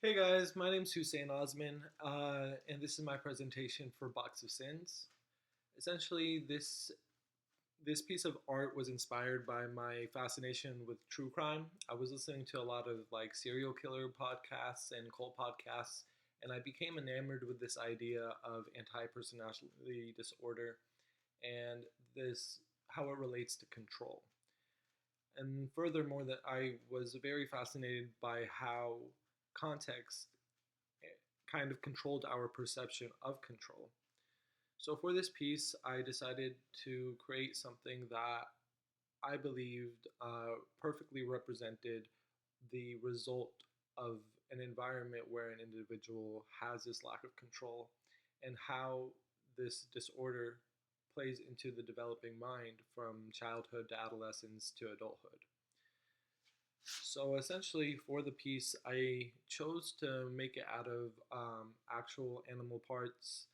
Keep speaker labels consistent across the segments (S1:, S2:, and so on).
S1: Hey guys, my name's Hussein Osman, and this is my presentation for Box of Sins. Essentially, this piece of art was inspired by my fascination with true crime. I was listening to a lot of like serial killer podcasts and cult podcasts, and I became enamored with this idea of anti-personality disorder and this how it relates to control. And furthermore, that I was very fascinated by how context kind of controlled our perception of control. So for this piece, I decided to create something that I believed perfectly represented the result of an environment where an individual has this lack of control and how this disorder plays into the developing mind from childhood to adolescence to adulthood. So essentially, for the piece, I chose to make it out of actual animal parts,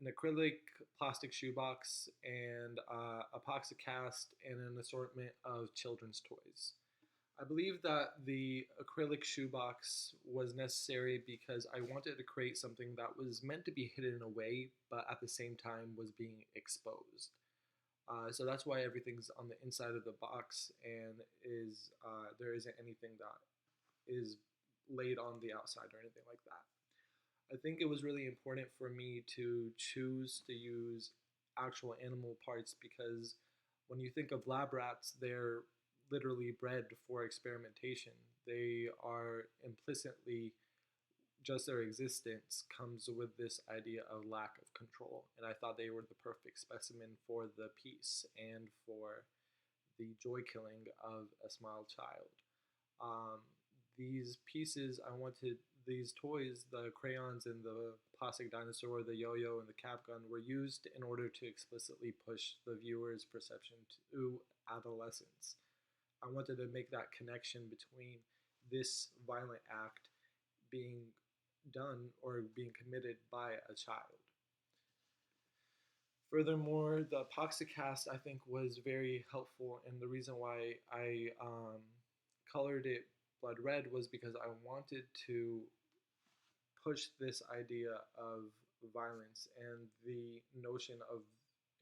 S1: an acrylic plastic shoebox, and a epoxy cast, and an assortment of children's toys. I believe that the acrylic shoebox was necessary because I wanted to create something that was meant to be hidden away, but at the same time was being exposed. So that's why everything's on the inside of the box and is there isn't anything that is laid on the outside or anything like that. I think it was really important for me to choose to use actual animal parts because when you think of lab rats, they're literally bred for experimentation. They are implicitly just their existence comes with this idea of lack of control. And I thought they were the perfect specimen for the piece and for the joy killing of a small child. These pieces, I wanted these toys, the crayons and the plastic dinosaur, the yo-yo and the cap gun were used in order to explicitly push the viewer's perception to adolescence. I wanted to make that connection between this violent act being done or being committed by a child. Furthermore, the epoxy cast I think was very helpful, and the reason why I colored it blood red was because I wanted to push this idea of violence and the notion of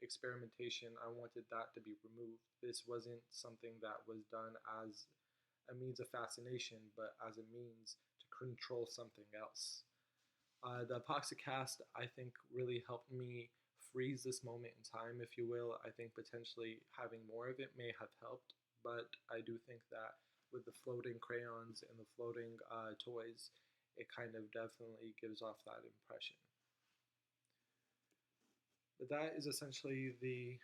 S1: experimentation. I wanted that to be removed. This wasn't something that was done as a means of fascination, but as a means to control something else. The epoxy cast, I think, really helped me freeze this moment in time, if you will. I think potentially having more of it may have helped, but I do think that with the floating crayons and the floating toys, it kind of definitely gives off that impression. But that is essentially the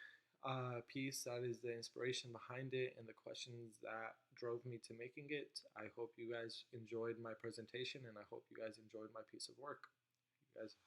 S1: piece. That is the inspiration behind it and the questions that drove me to making it. I hope you guys enjoyed my presentation and I hope you guys enjoyed my piece of work. You guys